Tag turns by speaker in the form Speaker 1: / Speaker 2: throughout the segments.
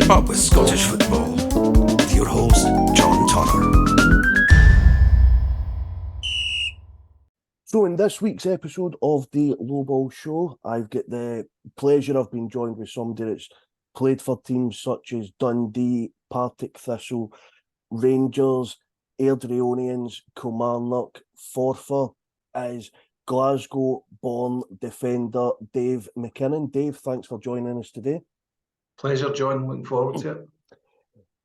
Speaker 1: Keep up with Scottish football with your host, John Turner.
Speaker 2: So in this week's episode of the Low Ball Show, I've got the pleasure of being joined with somebody that's played for teams such as Dundee, Partick Thistle, Rangers, Airdrieonians, Kilmarnock, Forfar, as Glasgow-born defender Dave MacKinnon. Dave, thanks for joining us today.
Speaker 3: Pleasure, John. Looking forward to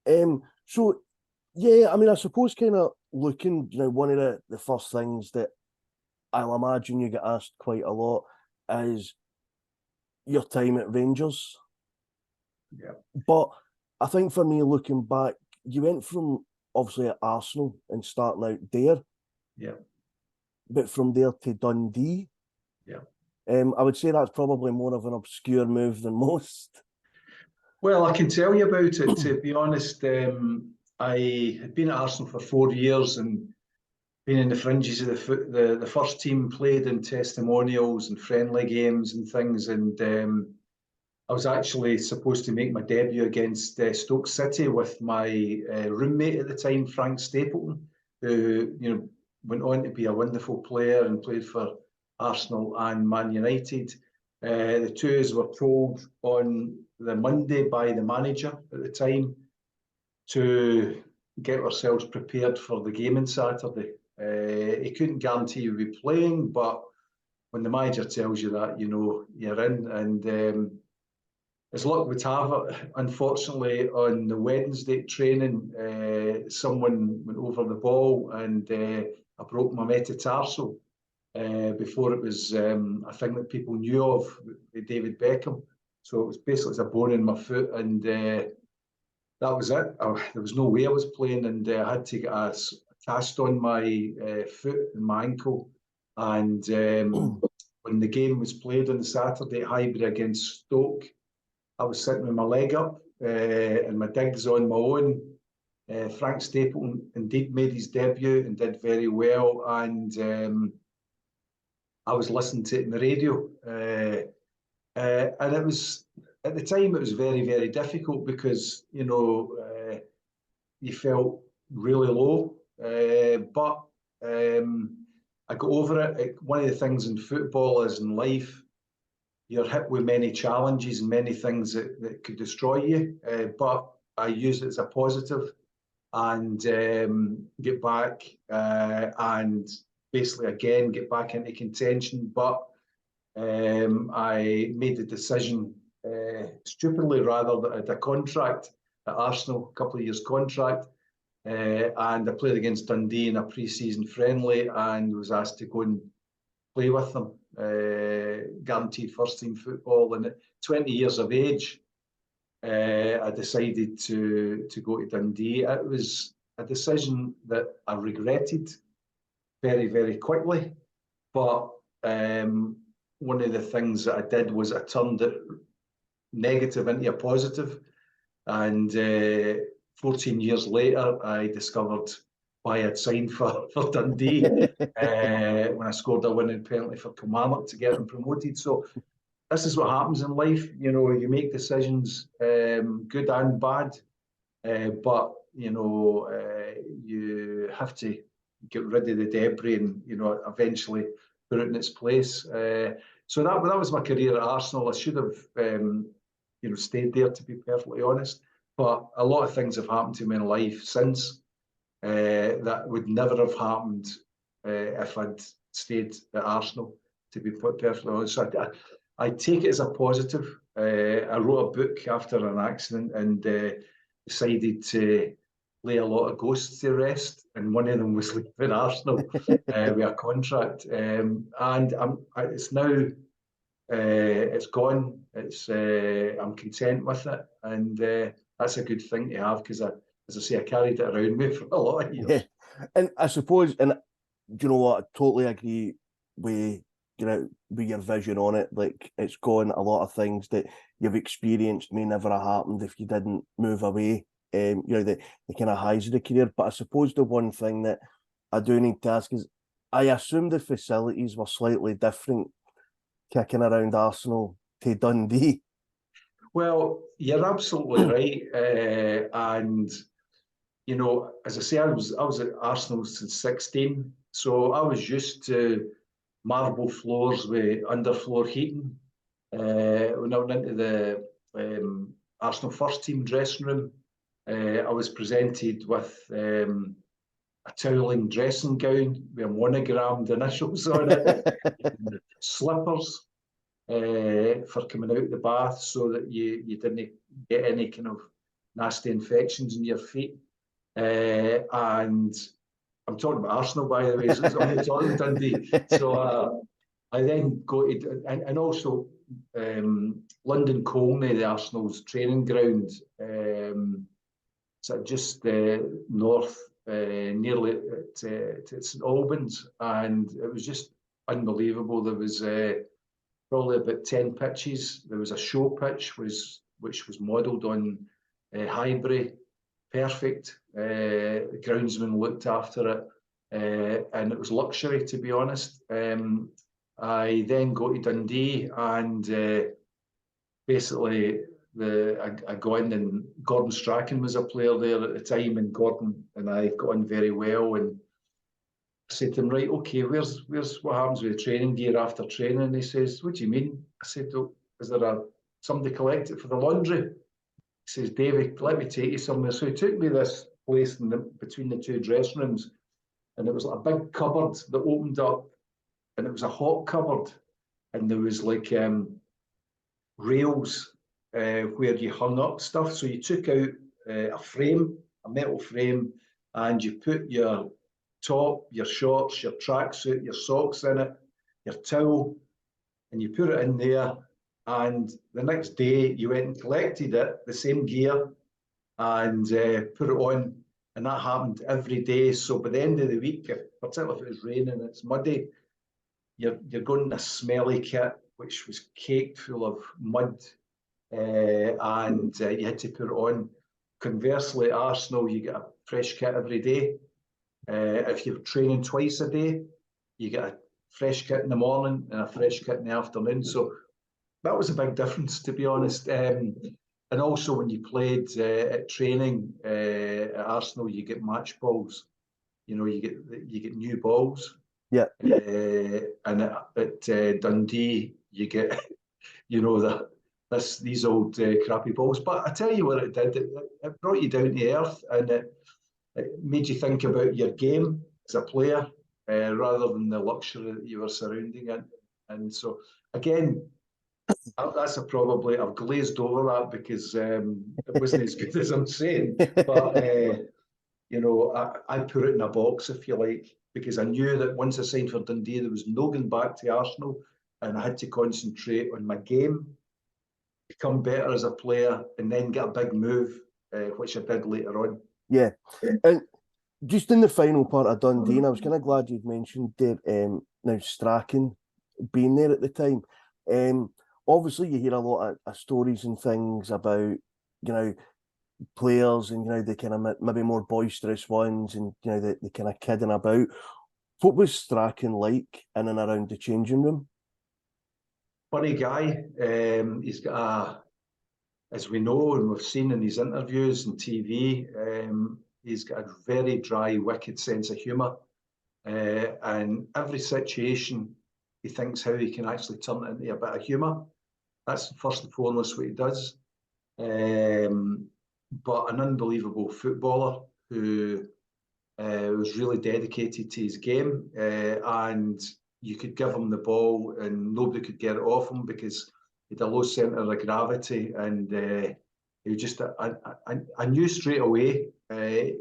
Speaker 3: it.
Speaker 2: I suppose kind of looking, one of the first things that I'll imagine you get asked quite a lot is your time at Rangers.
Speaker 3: Yeah.
Speaker 2: But I think for me, looking back, you went from obviously at Arsenal and starting out there.
Speaker 3: Yeah.
Speaker 2: But from there to Dundee.
Speaker 3: Yeah.
Speaker 2: I would say that's probably more of an obscure move than most.
Speaker 3: Well, I can tell you about it. To be honest, I had been at Arsenal for 4 years and been in the fringes of the first team, played in testimonials and friendly games and things. And I was actually supposed to make my debut against Stoke City with my roommate at the time, Frank Stapleton, who went on to be a wonderful player and played for Arsenal and Man United. The two of us were told on the Monday by the manager at the time to get ourselves prepared for the game on Saturday. He couldn't guarantee you'd be playing, but when the manager tells you that, you're in. And as luck would have it, unfortunately, on the Wednesday training, someone went over the ball and I broke my metatarsal before it was a thing that people knew of, with David Beckham. So it was basically a bone in my foot, and that was it. There was no way I was playing, and I had to get a cast on my foot and my ankle. And when the game was played on the Saturday at Highbury against Stoke, I was sitting with my leg up and my digs on my own. Frank Stapleton indeed made his debut and did very well, and I was listening to it on the radio. And it was, at the time, it was very, very difficult because, you felt really low. But I got over it. One of the things in football is in life, you're hit with many challenges and many things that could destroy you. But I used it as a positive and get back and basically, again, get back into contention. But I made the decision, stupidly rather, that I had a contract at Arsenal, a couple of years contract, and I played against Dundee in a pre-season friendly and was asked to go and play with them, guaranteed first-team football. And at 20 years of age, I decided to go to Dundee. It was a decision that I regretted very, very quickly. But one of the things that I did was I turned it negative into a positive. And 14 years later, I discovered why I'd signed for Dundee when I scored a winning penalty for Kilmarnock to get them promoted. So this is what happens in life. You make decisions, good and bad, but you have to get rid of the debris and eventually put it in its place. So that was my career at Arsenal. I should have stayed there, to be perfectly honest. But a lot of things have happened to me in life since that would never have happened if I'd stayed at Arsenal, to be perfectly honest. So I take it as a positive. I wrote a book after an accident and decided to lay a lot of ghosts to rest, and one of them was leaving Arsenal with a contract. And it's now, it's gone. I'm content with it, and that's a good thing to have because, as I say, I carried it around me for a lot of years.
Speaker 2: Yeah, and I suppose, and you know what, I totally agree with with your vision on it. Like, it's gone. A lot of things that you've experienced may never have happened if you didn't move away. The kind of highs of the career. But I suppose the one thing that I do need to ask is, I assume the facilities were slightly different kicking around Arsenal to Dundee.
Speaker 3: Well, you're absolutely right. And, you know, as I say, I was at Arsenal since 16. So I was used to marble floors with underfloor heating. When I went into the Arsenal first team dressing room, I was presented with a toweling dressing gown with monogrammed initials on it, slippers for coming out the bath so that you didn't get any kind of nasty infections in your feet. And I'm talking about Arsenal, by the way, so it's only talking Dundee. So I then go to, and also London Colney, the Arsenal's training ground, so just north, nearly to St Albans, and it was just unbelievable. There was probably about 10 pitches. There was a show pitch, which was modelled on Highbury, perfect. The groundsman looked after it, and it was luxury, to be honest. I then go to Dundee, and basically I go in, and Gordon Strachan was a player there at the time, and Gordon and I got on very well. And I said to him, right, okay, where's what happens with the training gear after training? And he says, what do you mean? I said, oh, is there somebody collect it for the laundry? He says, David, let me take you somewhere. So he took me this place between the two dressing rooms, and it was like a big cupboard that opened up, and it was a hot cupboard, and there was like rails where you hung up stuff. So you took out a frame, a metal frame, and you put your top, your shorts, your tracksuit, your socks in it, your towel, and you put it in there. And the next day you went and collected it, the same gear, and put it on. And that happened every day. So by the end of the week, particularly if it was raining, it's muddy, you're going in a smelly kit, which was caked full of mud, and you had to put it on. Conversely, at Arsenal, you get a fresh kit every day. If you're training twice a day, you get a fresh kit in the morning and a fresh kit in the afternoon. So that was a big difference, to be honest. And also, when you played at training at Arsenal, you get match balls. You know, you get new balls.
Speaker 2: Yeah.
Speaker 3: And at Dundee, you get, you know, these old crappy balls. But I tell you what it did. It brought you down to earth, and it made you think about your game as a player rather than the luxury that you were surrounding it. And so, again, I've glazed over that because it wasn't as good as I'm saying. But, you know, I put it in a box, if you like, because I knew that once I signed for Dundee, there was no going back to Arsenal, and I had to concentrate on my game, become better as a player, and then get a big move, which I did later on.
Speaker 2: Yeah. And just in the final part of Dundee, and I was kind of glad you'd mentioned Dave, now Strachan being there at the time. Obviously, you hear a lot of stories and things about, you know, players and, you know, the kind of maybe more boisterous ones, and, you know, the kind of kidding about. What was Strachan like in and around the changing room?
Speaker 3: Funny guy. He's got as we know and we've seen in his interviews and TV, he's got a very dry, wicked sense of humour. And every situation, he thinks how he can actually turn it into a bit of humour. That's first and foremost what he does. But an unbelievable footballer who was really dedicated to his game, and you could give him the ball and nobody could get it off him because he had a low centre of gravity, and he was just I knew straight away, you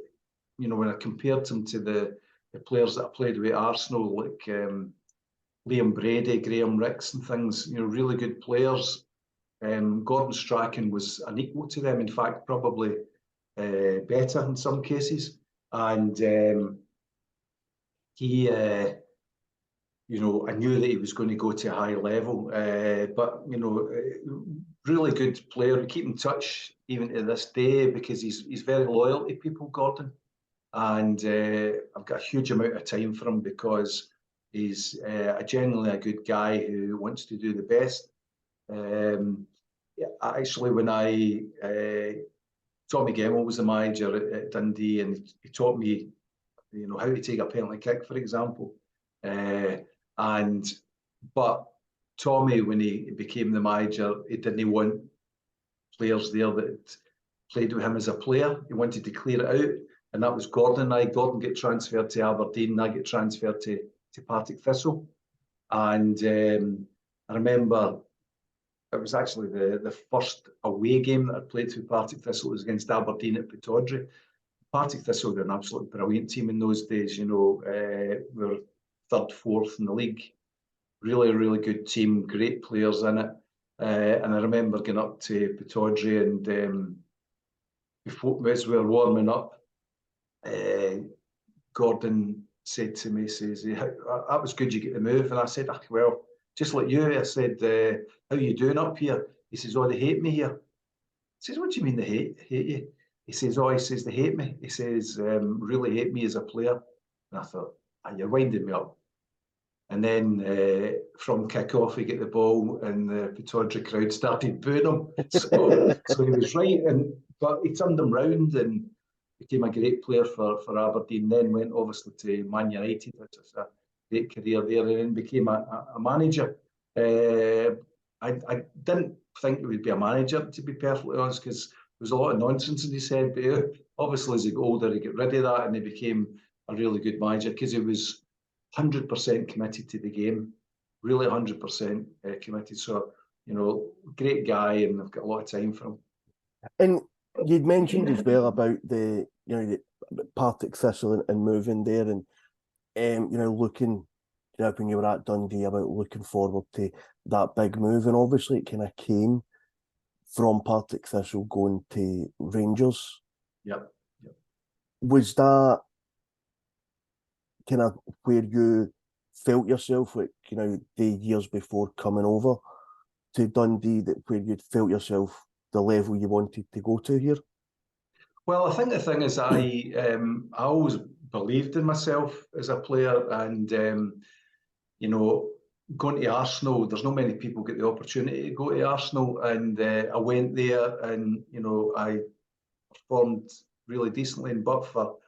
Speaker 3: know, when I compared him to the players that I played with Arsenal, like Liam Brady, Graham Ricks and things, you know, really good players. Gordon Strachan was an equal to them, in fact, probably better in some cases. And he, you know, I knew that he was going to go to a high level, but, you know, really good player. We keep in touch even to this day because he's very loyal to people, Gordon. And I've got a huge amount of time for him because he's genuinely a good guy who wants to do the best. actually, when Tommy Gemmell was the manager at Dundee, and he taught me, how to take a penalty kick, for example. But Tommy, when he became the manager, he didn't want players there that played with him as a player. He wanted to clear it out, and that was Gordon. Gordon get transferred to Aberdeen, and I get transferred to Partick Thistle. And I remember it was actually the first away game that I played for Partick Thistle. It was against Aberdeen at Pittodrie. Partick Thistle were an absolutely brilliant team in those days. We were third, fourth in the league. Really, really good team, great players in it. And I remember going up to Pittodrie, and as we were warming up, Gordon said to me, says, that was good you get the move. And I said, well, just like you. I said, how are you doing up here? He says, oh, they hate me here. I says, what do you mean they hate you? He says, they hate me. He says, really hate me as a player. And I thought, you're winding me up. And then from kick-off, he get the ball, and the Pittodrie crowd started booing him. So he was right, but he turned them round and became a great player for Aberdeen. Then went obviously to Man United, which was a great career there, and then became a manager. I didn't think he would be a manager, to be perfectly honest, because there was a lot of nonsense in his head. But obviously, as he got older, he got rid of that, and he became a really good manager because he was 100% committed to the game, really 100% committed. So, great guy, and I've got a lot of time for him.
Speaker 2: And you'd mentioned as well about the Partick Thistle and moving there, and looking, when you were at Dundee, about looking forward to that big move, and obviously it kind of came from Partick Thistle going to Rangers.
Speaker 3: Yep.
Speaker 2: Was that kind of where you felt yourself, like, the years before coming over to Dundee, that where you felt yourself the level you wanted to go to here?
Speaker 3: Well, I think the thing is, I always believed in myself as a player, and going to Arsenal, there's not many people get the opportunity to go to Arsenal, and I went there, and I performed really decently, but for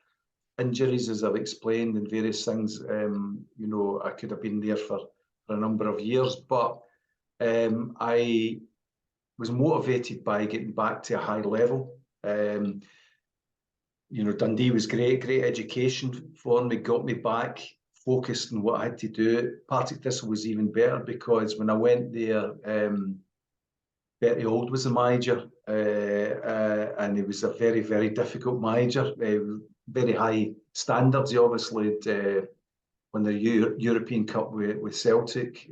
Speaker 3: injuries, as I've explained, and various things, I could have been there for a number of years, but I was motivated by getting back to a high level. Dundee was great education for me, got me back focused on what I had to do. Partick Thistle was even better, because when I went there, Bertie Auld was the manager, and he was a very, very difficult manager, very high standards. He obviously won the European Cup with Celtic.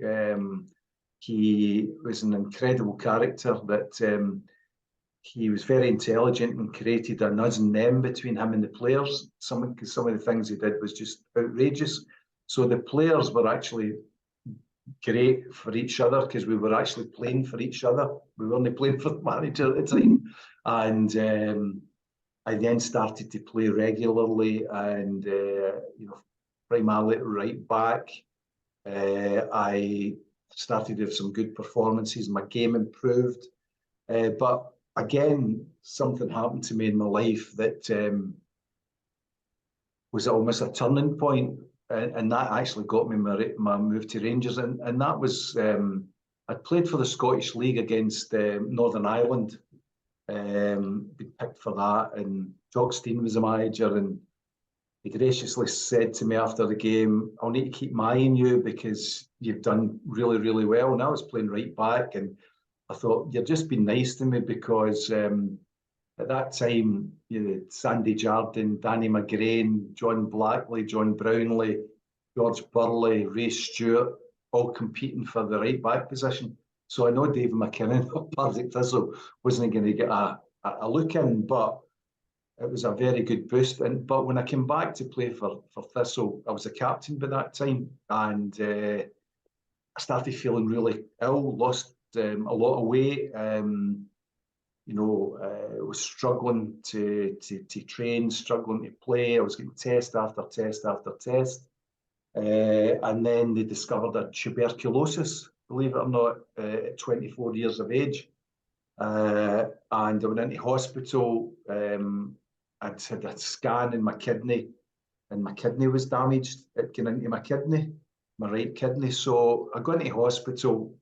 Speaker 3: He was an incredible character, that he was very intelligent and created an us and them between him and the players. Some of the things he did was just outrageous. So the players were actually great for each other, because we were actually playing for each other. We weren't playing for the manager at the time. And I then started to play regularly, and primarily at right back. I started to have some good performances. My game improved, but again, something happened to me in my life that was almost a turning point, and that actually got me my move to Rangers, and that was I played for the Scottish League against Northern Ireland. Been picked for that, and Jock Stein was the manager, and he graciously said to me after the game, I'll need to keep my eye on you, because you've done really, really well. And I was playing right back, and I thought, you're just being nice to me, because at that time, Sandy Jardine, Danny McGrain, John Blackley, John Brownlee, George Burley, Ray Stewart, all competing for the right back position. So I know Dave MacKinnon of Partick Thistle wasn't going to get a look in, but it was a very good boost. But when I came back to play for Thistle, I was a captain by that time, and I started feeling really ill, lost a lot of weight. I was struggling to train, struggling to play. I was getting test after test after test. And then they discovered I had tuberculosis, believe it or not, at 24 years of age. and I went into hospital. I'd had a scan in my kidney, and my kidney was damaged. It came into my kidney, my right kidney. So I got into hospital,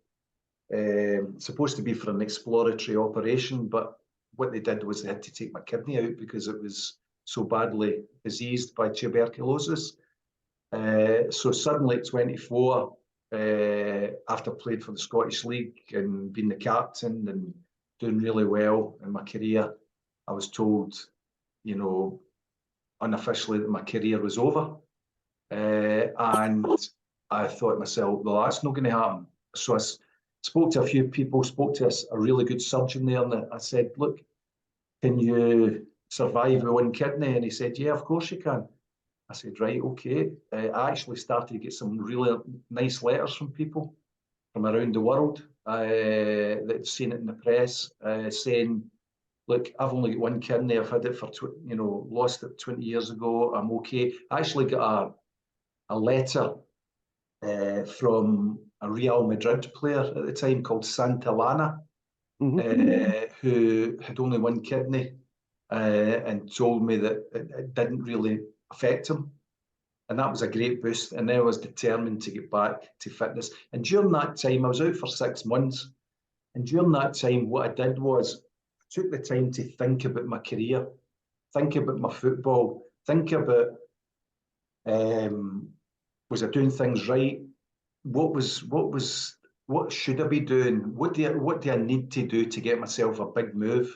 Speaker 3: supposed to be for an exploratory operation, but what they did was they had to take my kidney out because it was so badly diseased by tuberculosis. So suddenly at 24, after played for the Scottish League and being the captain and doing really well in my career, I was told, you know, unofficially that my career was over. And I thought to myself, well, that's not going to happen. So I spoke to a few people, spoke to a really good surgeon there, and I said, look, can you survive with one kidney? And he said, yeah, of course you can. I said, right, okay. I actually started to get some really nice letters from people from around the world that had seen it in the press, saying, look, I've only got one kidney. I've had it for, lost it 20 years ago. I'm okay. I actually got a letter from a Real Madrid player at the time called Santillana, who had only one kidney, and told me that it didn't really affect him. And that was a great boost. And then I was determined to get back to fitness. And during that time, I was out for 6 months. And during that time, what I did was I took the time to think about my career, think about my football, think about, was I doing things right? What should I be doing? What do I need to do to get myself a big move?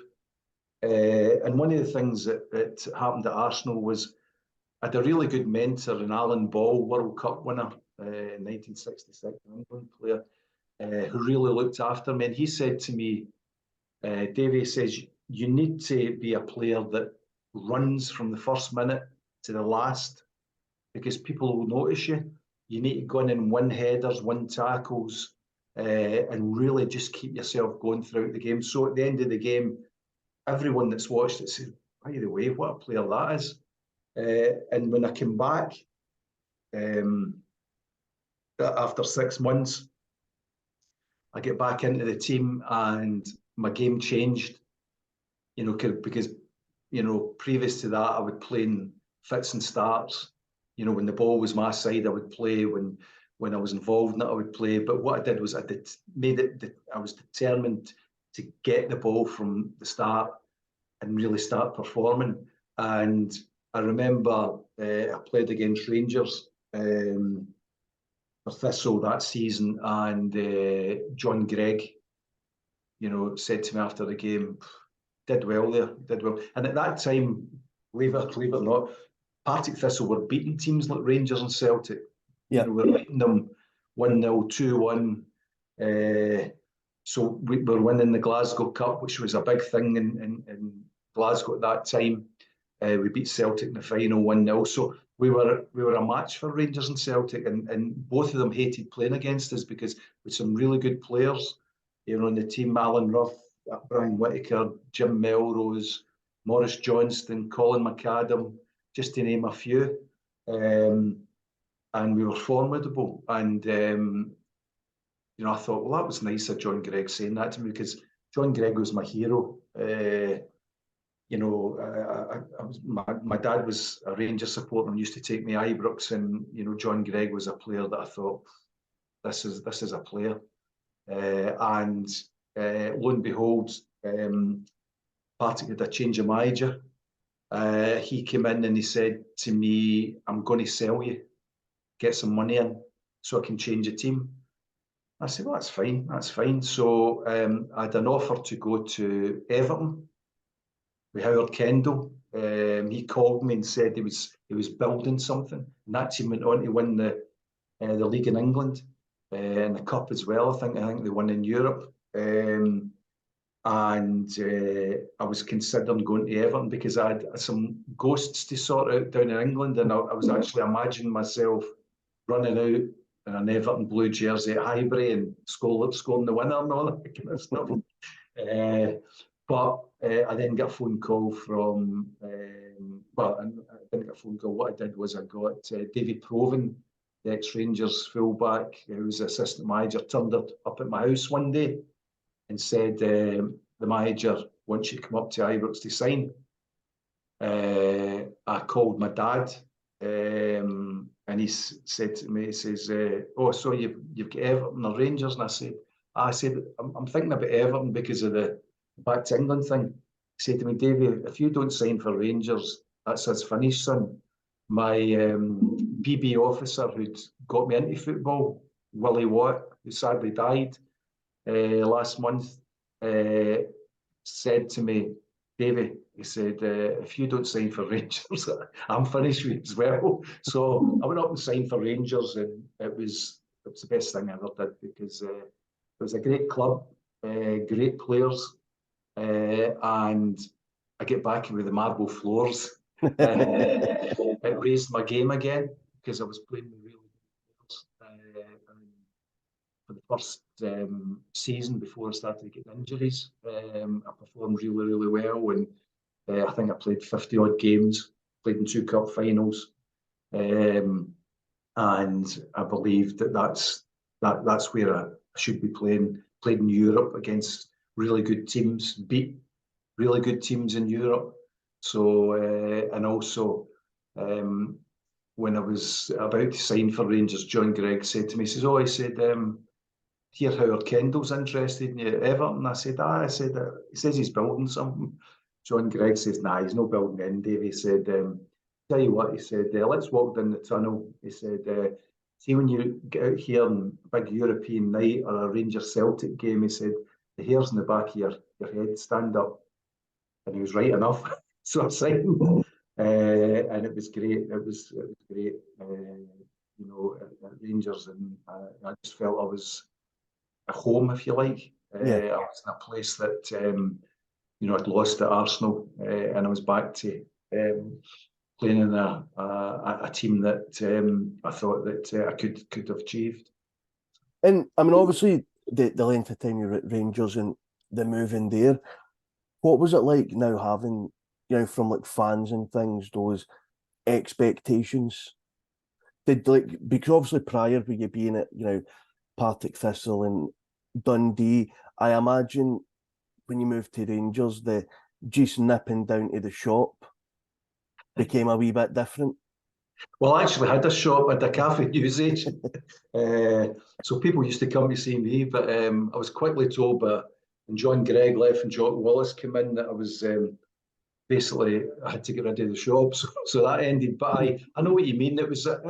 Speaker 3: And one of the things that happened at Arsenal was I had a really good mentor in Alan Ball, World Cup winner in 1966, an England player, who really looked after me. And he said to me, Davey says, you need to be a player that runs from the first minute to the last, because people will notice you. You need to go in and win headers, win tackles, and really just keep yourself going throughout the game. So at the end of the game, everyone that's watched it said, by the way, what a player that is. And when I came back after 6 months, I get back into the team and my game changed, because, previous to that, I would play in fits and starts. When the ball was my side, I would play. When I was involved in it, I would play. But what I did was I was determined to get the ball from the start and really start performing. And I remember I played against Rangers for Thistle that season, and John Gregg, said to me after the game, did well there, did well. And at that time, believe it or not, Partick Thistle were beating teams like Rangers and Celtic.
Speaker 2: Yeah.
Speaker 3: We were beating them 1-0, 2-1. So we were winning the Glasgow Cup, which was a big thing in Glasgow at that time. We beat Celtic in the final 1-0. So we were a match for Rangers and Celtic, and both of them hated playing against us because with some really good players, in the team, Alan Rough, Brian Whittaker, Jim Melrose, Maurice Johnston, Colin McAdam, just to name a few. And we were formidable. And, I thought, well, that was nice of John Gregg saying that to me, because John Gregg was my hero. My dad was a Rangers supporter and used to take me Ibrox, and John Gregg was a player that I thought, this is a player. And lo and behold, Partick had a change of manager. He came in and he said to me, I'm going to sell you, get some money in so I can change the team. I said, well, that's fine. So I had an offer to go to Everton with Howard Kendall. He called me and said he was building something, and that team went on to win the league in England and the cup as well. I think they won in Europe. And I was considering going to Everton because I had some ghosts to sort out down in England, and I was actually imagining myself running out in an Everton blue jersey at Highbury and scoring the winner and all that kind of stuff. But I then got a phone call from, I didn't get a phone call. What I did was I got Davy Provan, the ex-Rangers fullback, who was the assistant manager, turned up at my house one day and said, the manager wants you to come up to Ibrox to sign. I called my dad, and he said to me, he says, "Oh, so you've got Everton or Rangers?" And I said, I'm thinking about Everton because of the back to England thing. He said to me, "Davey, if you don't sign for Rangers, that's us finished, son." My BB officer who'd got me into football, Willie Watt, who sadly died last month, said to me, "Davey," he said, "if you don't sign for Rangers, I'm finished with you as well." So I went up and signed for Rangers, and it was the best thing I ever did, because it was a great club, great players, and I get back with the marble floors. It raised my game again, because I was playing with really good players. And for the first season before I started getting injuries, I performed really, really well, and I think I played 50 odd games, played in 2 cup finals, and I believe that's where I should be playing. Played in Europe against really good teams, beat really good teams in Europe. So and also when I was about to sign for Rangers, John Gregg said to me, he says, "Oh," he said, "Hear Howard Kendall's interested in you at Everton." I said, "Ah," I said, "he says he's building something." John Gregg says, "Nah, he's not building in, Dave." He said, "Tell you what," he said, "let's walk down the tunnel." He said, "See, when you get out here on a big European night or a Rangers Celtic game," he said, "the hairs in the back of your head stand up." And he was right enough. So I signed, and it was great. It was great, at Rangers, and I just felt I was at home, if you like.
Speaker 2: Yeah.
Speaker 3: I was in a place that I'd lost at Arsenal, and I was back to playing in a team that I thought that I could have achieved.
Speaker 2: And I mean, obviously, the length of time you were at Rangers and the move in there, what was it like now having, from like fans and things, those expectations? Because obviously prior with you being at, Partick Thistle and Dundee, I imagine when you moved to Rangers, the just nipping down to the shop became a wee bit different.
Speaker 3: Well, I actually had a shop at the cafe usage. So people used to come to see me, but I was quickly told by when John Gregg left and Jock Wallace came in that I was basically I had to get rid of the shop. So that ended. But I know what you mean. It was a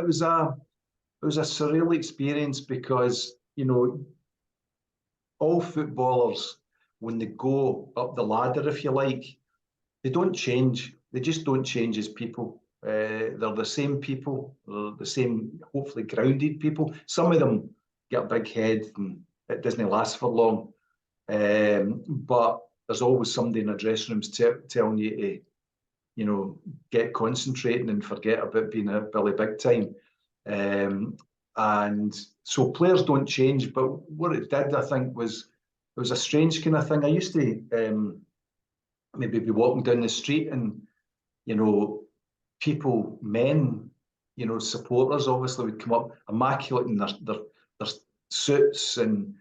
Speaker 3: surreal experience, because all footballers, when they go up the ladder, if you like, they don't change. They just don't change as people. They're the same people. They're the same, hopefully grounded people. Some of them get a big head and it doesn't last for long. But there's always somebody in the dressing rooms telling you to, get concentrating and forget about being a Billy Big Time. And so players don't change. But what it did, I think, was it was a strange kind of thing. I used to maybe be walking down the street and, people, men, supporters obviously would come up immaculate in their suits and,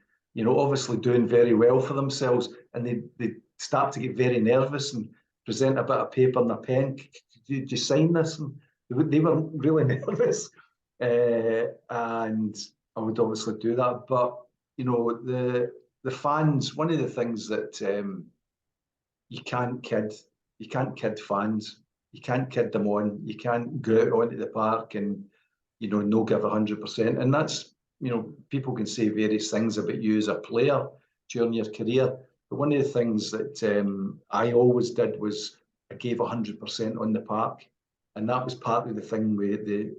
Speaker 3: obviously doing very well for themselves. And they start to get very nervous and present a bit of paper and a pen. Did you sign this? And they were really nervous. And I would obviously do that. But, the fans, one of the things that you can't kid fans. You can't kid them on. You can't go out onto the park and, no give 100%. And that's, people can say various things about you as a player during your career. But one of the things that I always did was I gave 100% on the park. And that was partly the thing with the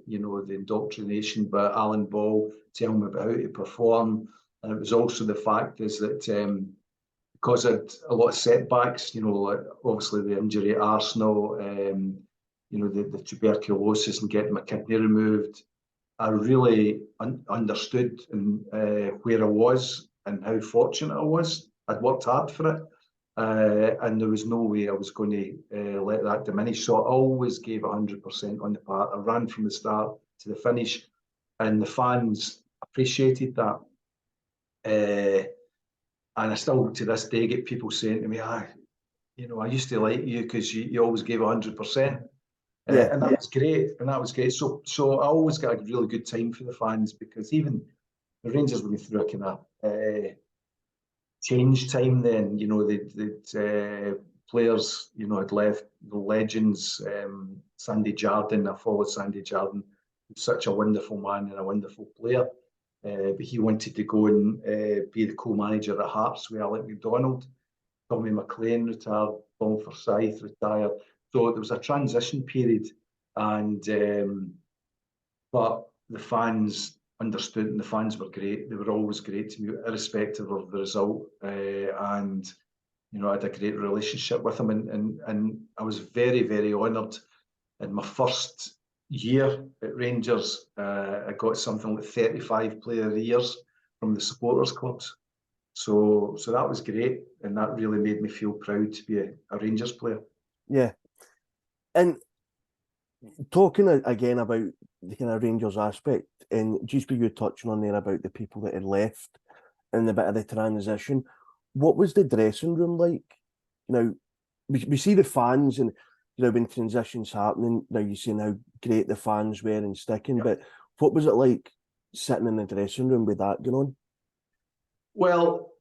Speaker 3: indoctrination by Alan Ball, telling me about how to perform. And it was also the fact is that because I had a lot of setbacks, like obviously the injury at Arsenal, the tuberculosis and getting my kidney removed, I really understood where I was and how fortunate I was. I'd worked hard for it, and there was no way I was going to let that diminish. So I always gave 100% on the part. I ran from the start to the finish, and the fans appreciated that. And I still to this day get people saying to me, you know, I used to like you because you always gave 100%.
Speaker 2: Yeah.
Speaker 3: And that was great. And that was great. So I always got a really good time for the fans, because even the Rangers went through a kind of change time then. You know, the players, you know, had left, the legends. Sandy Jardine, I followed Sandy Jardine. He's such a wonderful man and a wonderful player. But he wanted to go and be the co-manager at Hearts with Alec MacDonald. Tommy McLean retired, Paul Forsyth retired. So there was a transition period, and but the fans understood, and the fans were great. They were always great to me, irrespective of the result. And you know, I had a great relationship with them, and I was very, very honoured. In my first year at Rangers, I got something like 35 Player of the Years from the supporters clubs. So that was great, and that really made me feel proud to be a Rangers player.
Speaker 2: Yeah. And talking again about the kind of Rangers aspect, and just be you touching on there about the people that had left and the bit of the transition, what was the dressing room like? You know, we see the fans, and you know, when transitions happening, now you see how great the fans were and sticking, but what was it like sitting in the dressing room with that going on?
Speaker 3: Well,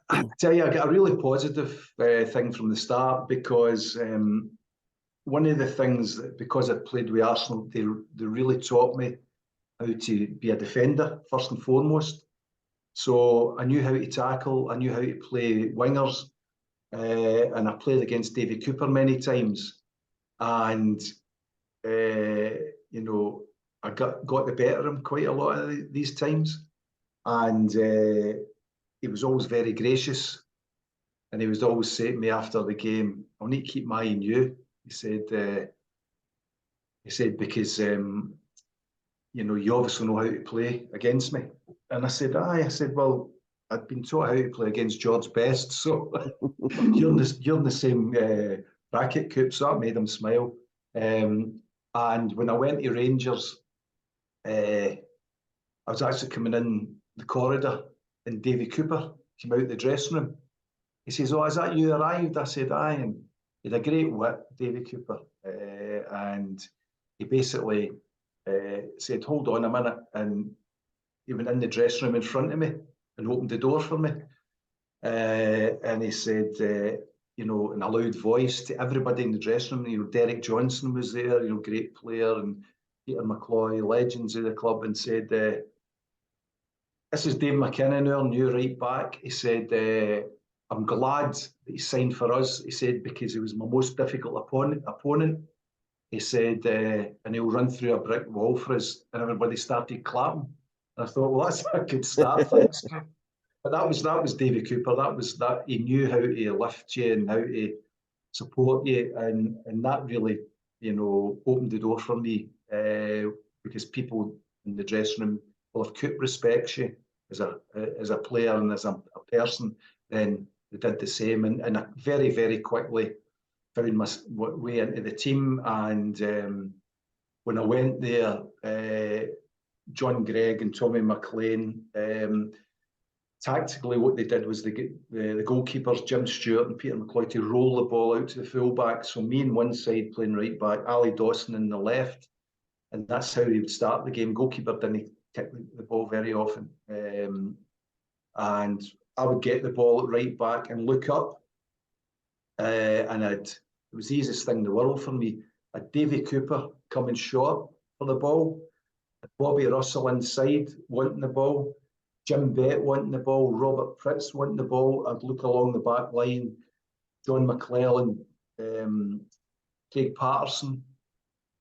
Speaker 3: I tell you, I got a really positive thing from the start, because one of the things that, because I played with Arsenal, they really taught me how to be a defender first and foremost. So I knew how to tackle, I knew how to play wingers, and I played against Davy Cooper many times, and you know, I got the better of him quite a lot of these times, and he was always very gracious, and he was always saying to me after the game, "I'll need to keep my eye on you." He said because you know, you obviously know how to play against me. And I said, aye. I said, well, I'd been taught how to play against George Best, so you're in the same bracket, Coop. So that made him smile. And when I went to Rangers, I was actually coming in the corridor, and Davy Cooper came out the dressing room. He says, "Oh, is that you arrived?" I said, "Aye." And he had a great wit, Davy Cooper, and he basically said, "Hold on a minute," and he went in the dressing room in front of me and opened the door for me, and he said, you know, in a loud voice to everybody in the dressing room, you know, Derek Johnson was there, you know, great player, and Peter McCloy, legends of the club, and said, "This is Dave MacKinnon, our new right back." He said, "I'm glad that he signed for us." He said, "because he was my most difficult opponent." He said, "and he'll run through a brick wall for us," and everybody started clapping. And I thought, well, that's a good start, thanks. But that was Davy Cooper. That he knew how to lift you and how to support you, and that really, you know, opened the door for me, because people in the dressing room, well, if Coop respects you as a player and as a person, then they did the same, and I very, very quickly found my way into the team. And when I went there, John Gregg and Tommy McLean, tactically what they did was they get the goalkeepers, Jim Stewart and Peter McCloy, to roll the ball out to the fullback. So me on one side playing right back, Ali Dawson on the left, and that's how they would start the game. Goalkeeper didn't kick the ball very often, and I would get the ball at right back and look up, and it was the easiest thing in the world for me. I'd Davy Cooper coming short for the ball, Bobby Russell inside wanting the ball, Jim Bett wanting the ball, Robert Pritz wanting the ball. I'd look along the back line, John McClellan, Craig Patterson.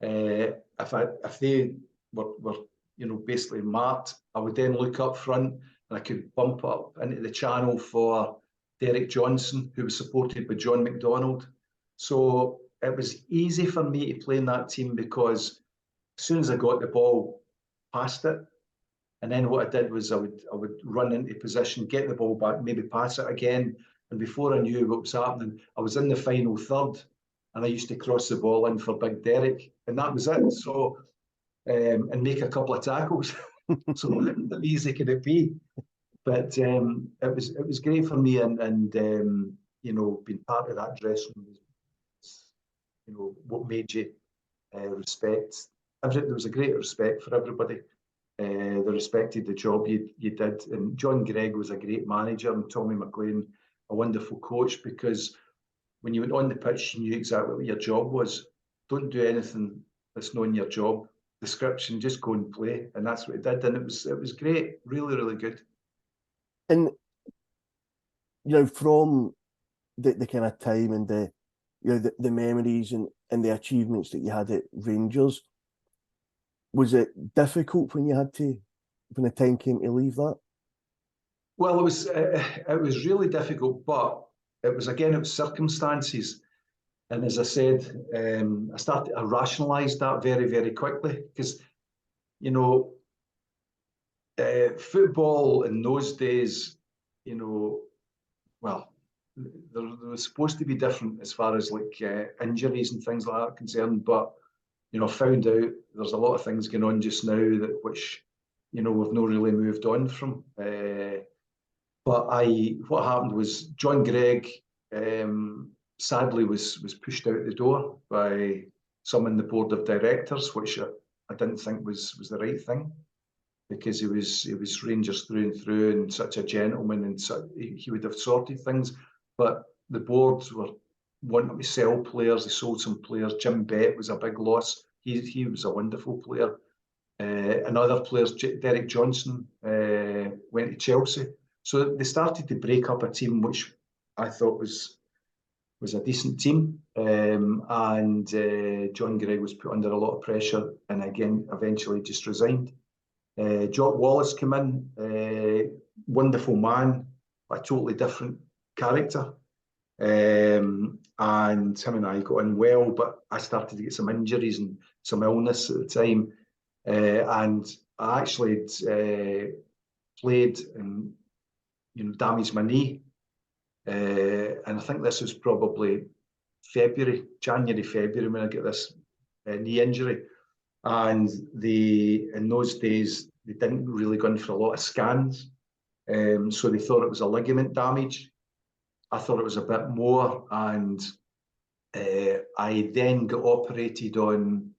Speaker 3: If they were you know, basically marked, I would then look up front and I could bump up into the channel for Derek Johnson, who was supported by John McDonald. So it was easy for me to play in that team, because as soon as I got the ball, passed it. And then what I did was I would run into position, get the ball back, maybe pass it again. And before I knew what was happening, I was in the final third, and I used to cross the ball in for Big Derek, and that was it. So, and make a couple of tackles. So how easy could it be? But it was great for me, and you know, being part of that dressing room was, you know, what made you respect. There was a great respect for everybody. They respected the job you did, and John Gregg was a great manager, and Tommy McLean a wonderful coach, because when you went on the pitch, you knew exactly what your job was. Don't do anything that's not in your job description. Just go and play, and that's what it did, and it was great, really, really good.
Speaker 2: And you know, from the kind of time and the you know the memories and the achievements that you had at Rangers, was it difficult when you had to when the time came to leave that?
Speaker 3: Well, it was really difficult, but it was circumstances. And as I said, I rationalised that very, very quickly, because, you know, football in those days, you know, well, there was supposed to be different as far as like injuries and things like that are concerned, but, you know, found out there's a lot of things going on just now which, you know, we've not really moved on from. But what happened was John Gregg sadly was pushed out the door by some in the board of directors, which I didn't think was the right thing, because he was Rangers through and through, and such a gentleman, and he would have sorted things. But the boards were wanting to sell players. They sold some players. Jim Bett was a big loss. He was a wonderful player. And other players, Derek Johnson, went to Chelsea. So they started to break up a team which I thought was a decent team. And John Gregg was put under a lot of pressure, and again, eventually just resigned. Jock Wallace came in, wonderful man, a totally different character. And him and I got on well, but I started to get some injuries and some illness at the time. And I actually played and, you know, damaged my knee. And I think this was probably January, February, when I get this knee injury. And in those days, they didn't really go in for a lot of scans. So they thought it was a ligament damage. I thought it was a bit more. And I then got operated on,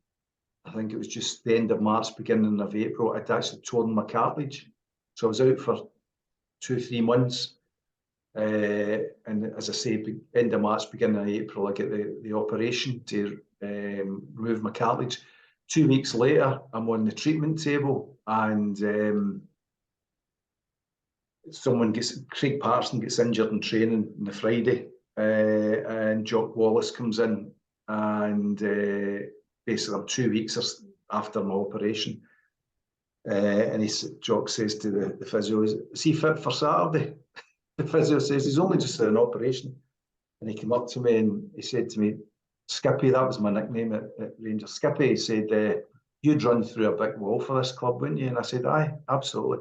Speaker 3: I think it was just the end of March, beginning of April. I'd actually torn my cartilage. So I was out for 2-3 months. And as I say, end of March, beginning of April, I get the operation to remove my cartilage. 2 weeks later, I'm on the treatment table, and Craig Patterson gets injured in training on the Friday, and Jock Wallace comes in, and basically I'm 2 weeks after my operation. And Jock says to the physio, is he fit for Saturday? The physio says he's only just had an operation. And he came up to me and he said to me, Skippy, that was my nickname at Rangers. Skippy, he said, you'd run through a big wall for this club, wouldn't you? And I said, aye, absolutely.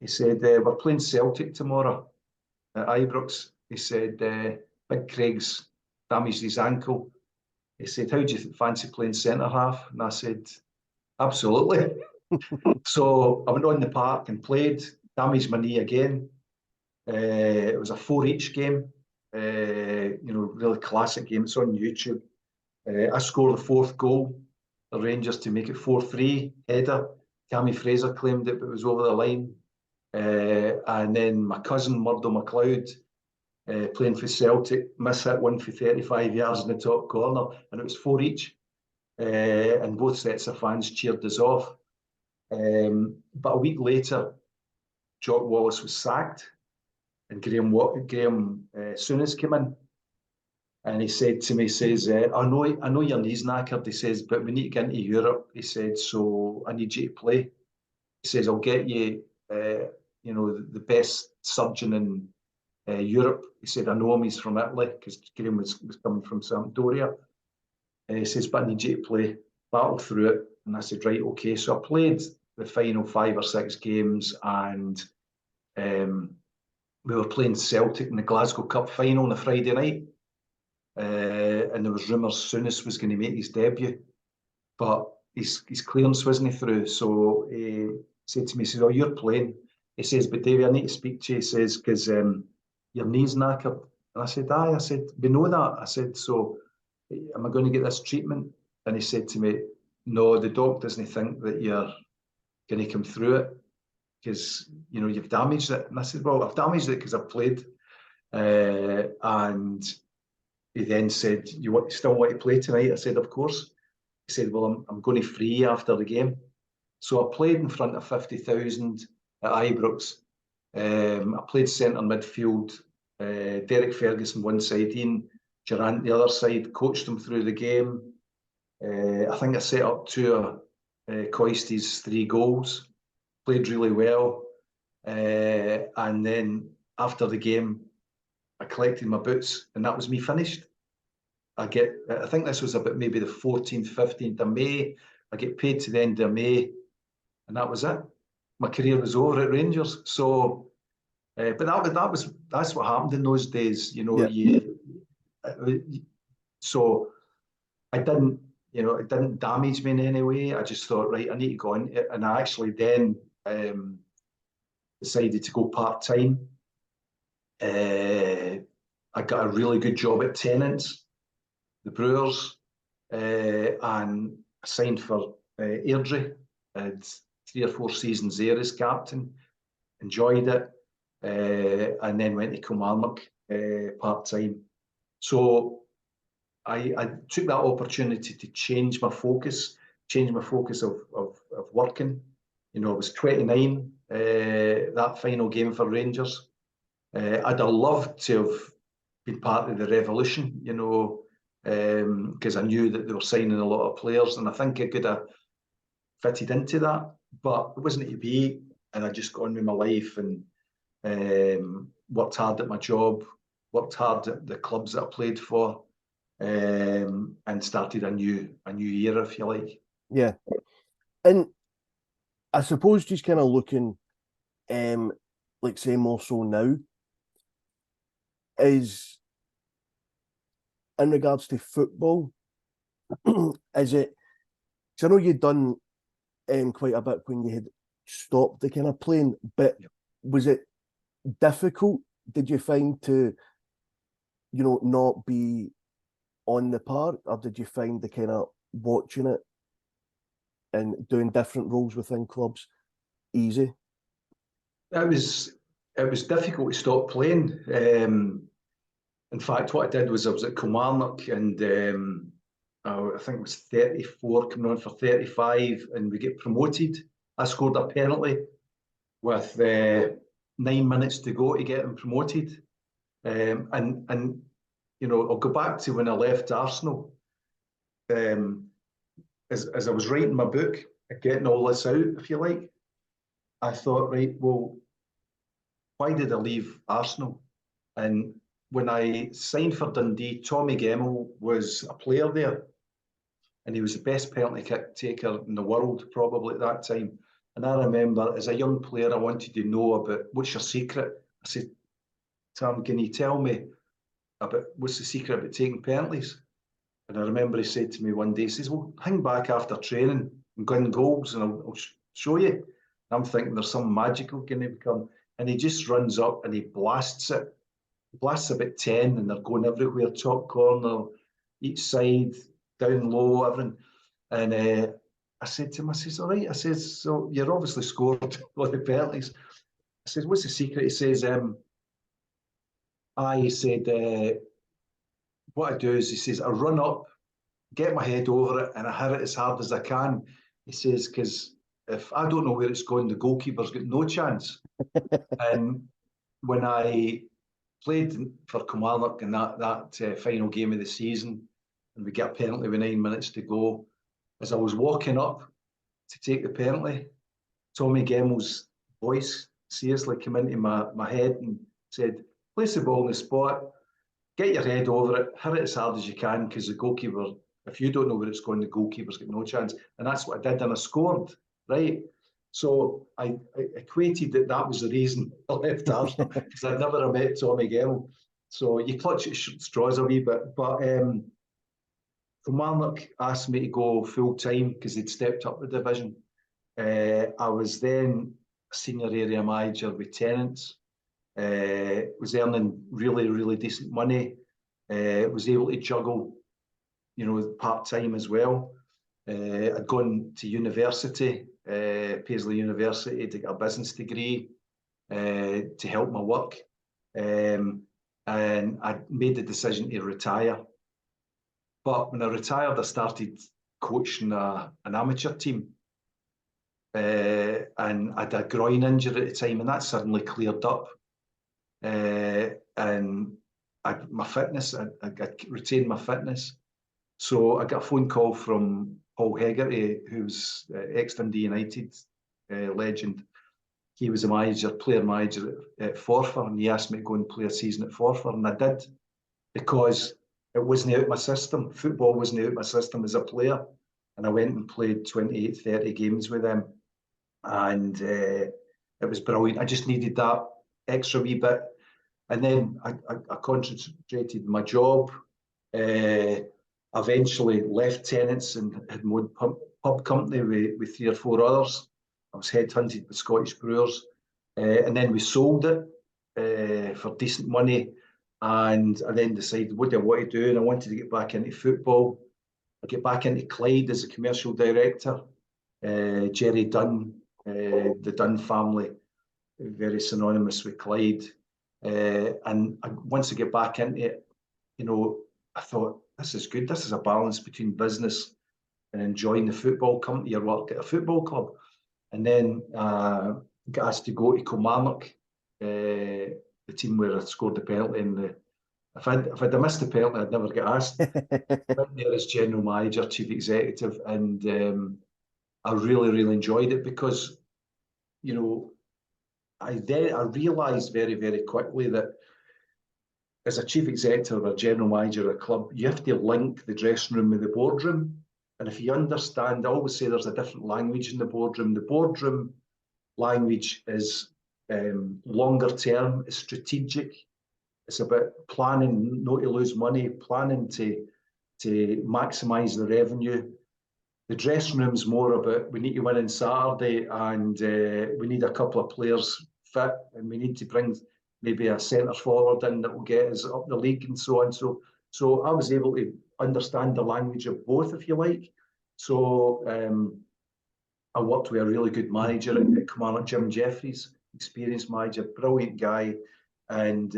Speaker 3: He said, we're playing Celtic tomorrow at Ibrox. He said, Big Craig's damaged his ankle. He said, how do you fancy playing centre half? And I said, absolutely. So I went on the park and played, damaged my knee again. It was a 4-each game, you know, really classic game. It's on YouTube. I scored the 4th goal, the Rangers, to make it 4-3, header. Cammy Fraser claimed it, but it was over the line. And then my cousin, Murdo MacLeod, playing for Celtic, hit one for 35 yards in the top corner, and it was 4-each. And both sets of fans cheered us off. But a week later, Jock Wallace was sacked, and Graham Souness came in, and he said to me, he says, I know your knee's knackered, he says, but we need to get into Europe. He said, so I need you to play. He says, I'll get you, you know, the best surgeon in Europe. He said, I know him, he's from Italy, because Graham was coming from Sampdoria. He says, but I need you to play, battle through it. And I said, right, okay. So I played the final 5 or 6 games, and we were playing Celtic in the Glasgow Cup final on a Friday night. And there was rumours Souness was going to make his debut, but his clearance wasn't through. So he said to me, he said, oh, you're playing. He says, but Davey, I need to speak to you, he says, because your knee's knackered. And I said, aye, I said, we know that. I said, so am I going to get this treatment? And he said to me, no, the doc doesn't think that you're going to come through it because, you know, you've damaged it. And I said, well, I've damaged it because I've played. And he then said, you still want to play tonight? I said, of course. He said, well, I'm going to free you after the game. So I played in front of 50,000 at Ibrox. I played centre midfield. Derek Ferguson one side, Ian Durant the other side, coached them through the game. I think I set up two of Coisty's 3 goals, played really well. And then after the game, I collected my boots and that was me finished. I think this was about maybe the 14th, 15th of May. I get paid to the end of May and that was it. My career was over at Rangers. So, but that's what happened in those days, you know. Yeah. So I didn't, you know, it didn't damage me in any way. I just thought, right, I need to go into it, and I actually then decided to go part-time. I got a really good job at Tennents, the Brewers, and I signed for Airdrie. I had 3 or 4 seasons there as captain, enjoyed it, and then went to Kilmarnock part-time. So I took that opportunity to change my focus of working. You know, I was 29, that final game for Rangers. I'd have loved to have been part of the revolution, you know, because I knew that they were signing a lot of players, and I think I could have fitted into that, but it wasn't to be, and I just got on with my life and worked hard at my job, worked hard at the clubs that I played for, and started a new era, if you like.
Speaker 2: Yeah. And I suppose just kind of looking, like say more so now, is in regards to football, is it, because I know you'd done quite a bit when you had stopped the kind of playing, but was it difficult, did you find, to, you know, not be on the park, or did you find the kind of watching it and doing different roles within clubs easy?
Speaker 3: It was difficult to stop playing. In fact, what I did was I was at Kilmarnock, and I think it was 34 coming on for 35, and we get promoted. I scored a penalty with 9 minutes to go to get them promoted. And you know, I'll go back to when I left Arsenal. As I was writing my book, getting all this out, if you like, I thought, right, well, why did I leave Arsenal? And when I signed for Dundee, Tommy Gemmell was a player there, and he was the best penalty kick taker in the world probably at that time. And I remember, as a young player, I wanted to know about, what's your secret? I said, Tom, can you tell me about what's the secret about taking penalties? And I remember he said to me one day, he says, well, hang back after training and go in goals and I'll show you. And I'm thinking there's some magical going to become. And he just runs up and he blasts it. He blasts about 10 and they're going everywhere, top corner, each side, down low, everything. And I said to him, I says, all right. I says, so you're obviously scored all the penalties. I says, what's the secret? He says, he said, what I do is, he says, I run up, get my head over it, and I hit it as hard as I can. He says, because if I don't know where it's going, the goalkeeper's got no chance. And when I played for Kilmarnock in that final game of the season, and we get a penalty with 9 minutes to go, as I was walking up to take the penalty, Tommy Gemmell's voice seriously came into my head and said, place the ball in the spot, get your head over it, hit it as hard as you can, because the goalkeeper, if you don't know where it's going, the goalkeeper's got no chance. And that's what I did, and I scored, right? So I equated that was the reason I left Arsenal, because I'd never have met Tommy Gemmell. So you clutch at straws a wee bit. But Kilmarnock asked me to go full-time because they'd stepped up the division. I was then senior area manager with Tennents. Was earning really, really decent money. Was able to juggle, part-time as well. I'd gone to university, Paisley University, to get a business degree to help my work. And I made the decision to retire. But when I retired, I started coaching an amateur team. And I had a groin injury at the time, and that suddenly cleared up. And my fitness, I retained my fitness. So I got a phone call from Paul Hegarty, who's ex-Dundee United legend. He was a player manager at Forfar, and he asked me to go and play a season at Forfar, and I did, because it wasn't out of my system. Football wasn't out of my system as a player. And I went and played 28, 30 games with them. And it was brilliant. I just needed that extra wee bit. And then I concentrated my job. Eventually left Tennents and had my own pub company with 3 or 4 others. I was headhunted by Scottish Brewers. And then we sold it for decent money. And I then decided, what do I want to do? And I wanted to get back into football. I get back into Clyde as a commercial director. Jerry Dunn, the Dunn family, very synonymous with Clyde. And once I get back into it, I thought, this is good. This is a balance between business and enjoying the football, coming to your work at a football club. And then got asked to go to Kilmarnock, the team where I scored the penalty. And if I'd missed the penalty, I'd never get asked. Went there as general manager, chief executive, and I really, really enjoyed it because, I realised very, very quickly that as a chief executive or a general manager of a club, you have to link the dressing room with the boardroom. And if you understand, I always say there's a different language in the boardroom. The boardroom language is longer term, it's strategic. It's about planning not to lose money, planning to maximise the revenue. The dressing room's more about, we need to win on Saturday, and we need a couple of players fit, and we need to bring maybe a centre forward in that will get us up the league and so on. So I was able to understand the language of both, if you like. So I worked with a really good manager at Kilmarnock, Jim Jeffries, experienced manager, brilliant guy, and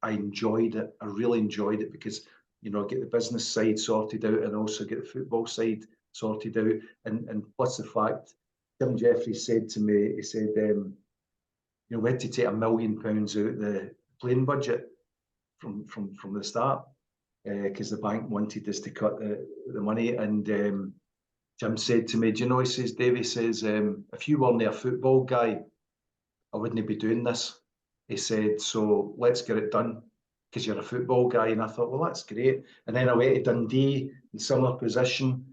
Speaker 3: I enjoyed it. I really enjoyed it because, I get the business side sorted out and also get the football side sorted out. And plus the fact, Jim Jeffries said to me, he said, we had to take £1 million out of the playing budget from the start because the bank wanted us to cut the money. And Jim said to me, he says, Dave, he says, if you weren't a football guy, I wouldn't be doing this. He said, so let's get it done because you're a football guy. And I thought, well, that's great. And then I went to Dundee in similar position.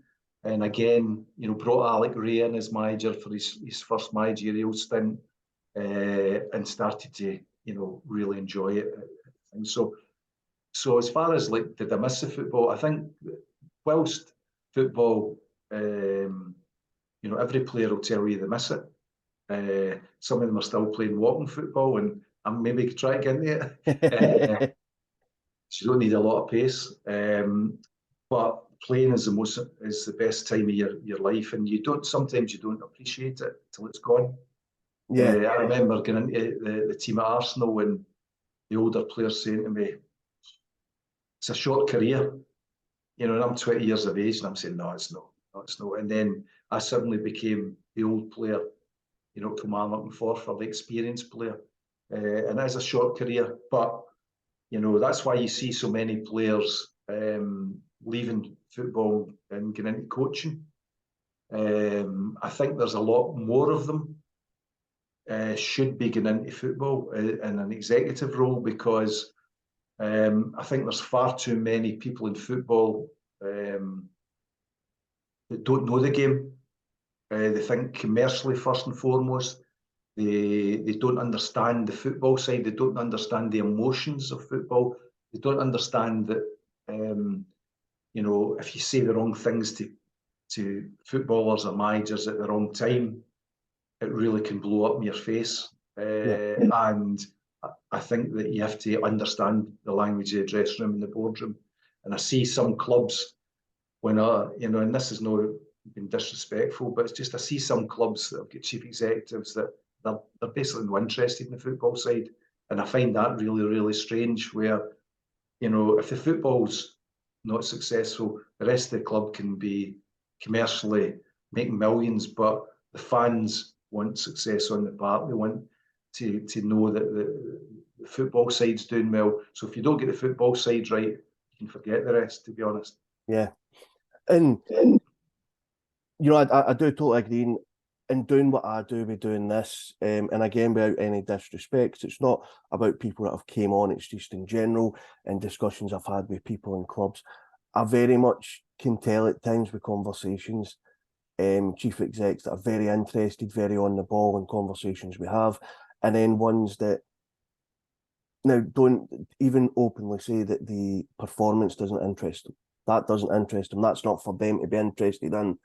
Speaker 3: And again, brought Alec Ray in as manager for his first managerial stint and started to, really enjoy it. And so as far as did I miss the football? I think whilst football, every player will tell you they miss it. Some of them are still playing walking football, and I'm maybe trying to get into it. So you don't need a lot of pace, but playing is the best time of your life, and sometimes you don't appreciate it till it's gone. Yeah, I remember getting into the team at Arsenal when the older players saying to me, "It's a short career," and I'm 20 years of age, and I'm saying, "No, it's not. No, it's not." And then I suddenly became the old player, Kilmarnock and Forfar, the experienced player, and it is a short career, but that's why you see so many players leaving football and getting into coaching. I think there's a lot more of them should be getting into football in an executive role because I think there's far too many people in football that don't know the game. They think commercially first and foremost. They don't understand the football side. They don't understand the emotions of football. They don't understand that if you say the wrong things to footballers or managers at the wrong time, it really can blow up in your face. And I think that you have to understand the language of the dressing room and the boardroom. And I see some clubs when and this is not being disrespectful, but it's just I see some clubs that have got chief executives that they're basically not interested in the football side. And I find that really, really strange where, if the football's not successful, the rest of the club can be commercially making millions, but the fans want success on the park. They want to know that the football side's doing well. So if you don't get the football side right, you can forget the rest, to be honest.
Speaker 2: Yeah. And, I do totally agree. In doing what I do, we're doing this. And again, without any disrespect, it's not about people that have came on. It's just in general and discussions I've had with people in clubs. I very much can tell at times with conversations, chief execs that are very interested, very on the ball in conversations we have, and then ones that now don't even openly say that the performance doesn't interest them. That doesn't interest them. That's not for them to be interested in.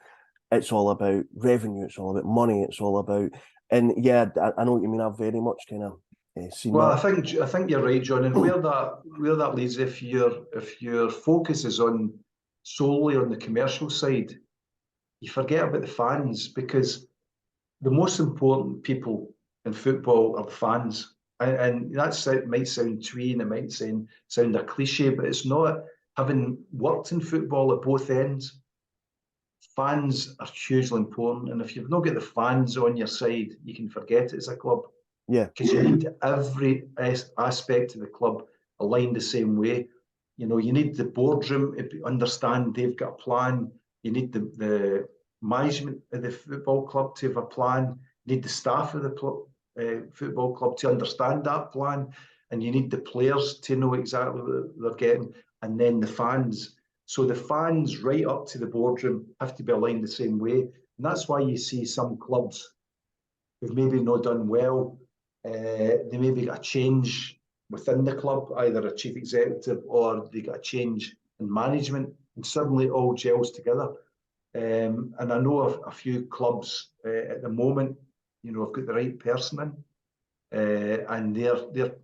Speaker 2: It's all about revenue. It's all about money. It's all about, and yeah, I know what you mean. I've very much kind of seen
Speaker 3: well,
Speaker 2: that.
Speaker 3: I think you're right, John. And where that leads, if your focus is on solely on the commercial side, you forget about the fans, because the most important people in football are the fans. And that might sound twee and it might sound a cliche, but it's not. Having worked in football at both ends, fans are hugely important. And if you've not got the fans on your side, you can forget it as a club.
Speaker 2: Yeah.
Speaker 3: Because you need every aspect of the club aligned the same way. You need the boardroom to understand they've got a plan. You need the management of the football club to have a plan. You need the staff of the football club to understand that plan. And you need the players to know exactly what they're getting. And then the fans. So the fans right up to the boardroom have to be aligned the same way. And that's why you see some clubs who've maybe not done well. They maybe got a change within the club, either a chief executive or they got a change in management, and suddenly it all gels together. And I know of a few clubs at the moment, have got the right person in, and they're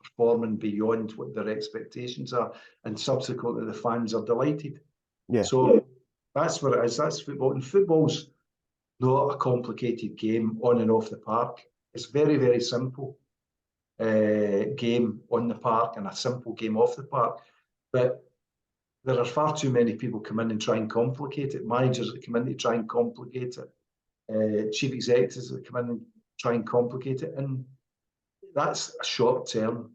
Speaker 3: performing beyond what their expectations are, and subsequently the fans are delighted.
Speaker 2: Yeah.
Speaker 3: So that's what it is. That's football, and football's not a complicated game on and off the park. It's very, very simple game on the park and a simple game off the park. But there are far too many people come in and try and complicate it. Managers that come in to try and complicate it. Chief executives that come in and try and complicate it. And that's a short-term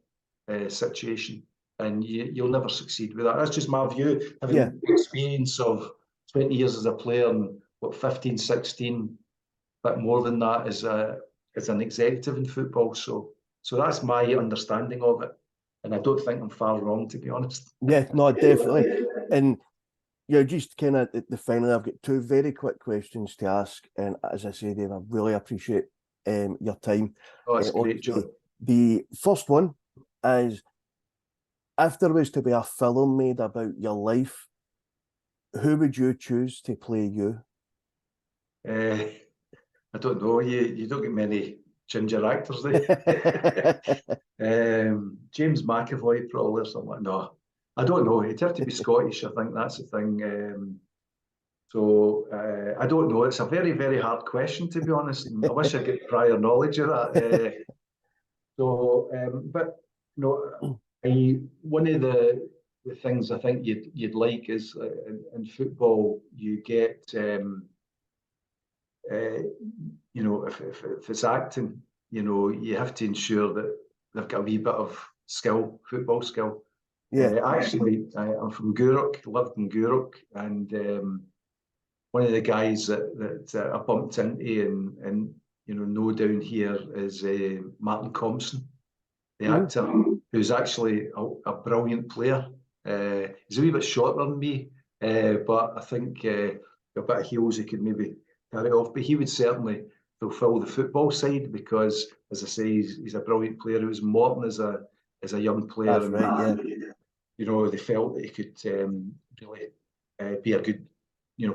Speaker 3: situation. And you'll never succeed with that. That's just my view. Having experience of 20 years as a player and 15, 16, but more than that as an executive in football. So that's my understanding of it. And I don't think I'm far wrong, to be honest.
Speaker 2: Yeah, no, definitely. And just kind of the final, I've got two very quick questions to ask. And as I say, Dave, I really appreciate your time.
Speaker 3: Oh, it's great, John.
Speaker 2: The first one is, if there was to be a film made about your life, who would you choose to play you?
Speaker 3: I don't know. You don't get many ginger actors there. James McAvoy probably, or something like that. No, I don't know. It'd have to be Scottish. I think that's the thing. I don't know. It's a very, very hard question, to be honest. And I wish I get prior knowledge of that. But one of the things I think you'd like is in football you get if it's acting, you have to ensure that they've got a wee bit of skill, football skill.
Speaker 2: Yeah.
Speaker 3: Actually, I'm from Gourock, lived in Gourock, and one of the guys that I bumped into and know down here is Martin Compson, the actor, who's actually a brilliant player. He's a wee bit shorter than me, but I think a bit of heels he could maybe carry off. But he would certainly fulfil the football side because, as I say, he's a brilliant player. He was Morton as a young player.
Speaker 2: That's right, yeah.
Speaker 3: They felt that he could really be a good